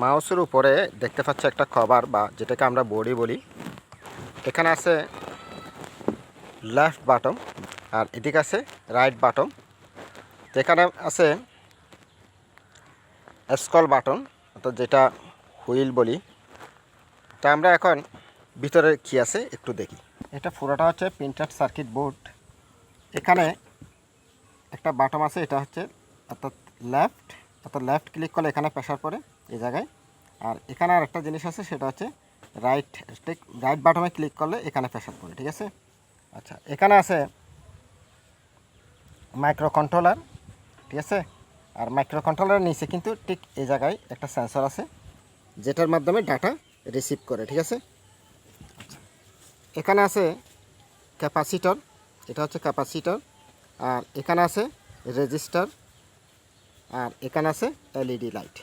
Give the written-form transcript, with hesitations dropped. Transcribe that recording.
মাউসের উপরে দেখতে পাচ্ছ একটা কভার বা যেটাকে আমরা বডি বলি। এখানে আছে লেফট বাটন আর এদিকে আছে রাইট বাটন। যেখানে আছে স্ক্রল বাটন অর্থাৎ যেটা হুইল বলি। তা আমরা এখন ভিতরে কি আছে একটু দেখি। এটা পুরোটা হচ্ছে প্রিন্টেড সার্কিট বোর্ড। এখানে একটা বাটন আছে, এটা হচ্ছে অর্থাৎ লেফট ক্লিক করলে এখানে প্রেসার পড়ে এই জায়গায়। আর এখানে আর একটা জিনিস আছে, সেটা হচ্ছে রাইট বাটনে ক্লিক করলে এখানে প্রেসার পড়ে, ঠিক আছে। আচ্ছা, এখানে আছে মাইক্রো কন্ট্রোলার, ঠিক আছে। আর মাইক্রো কন্ট্রোলারের নিচে কিন্তু ঠিক এই জায়গায় একটা সেন্সর আছে, যেটার মাধ্যমে ডাটা রিসিভ করে, ঠিক আছে। আচ্ছা, এখানে আছে ক্যাপাসিটর, এটা হচ্ছে ক্যাপাসিটর। আর এখানে আছে রেজিস্টার, আর এখানে আছে এলইডি লাইট।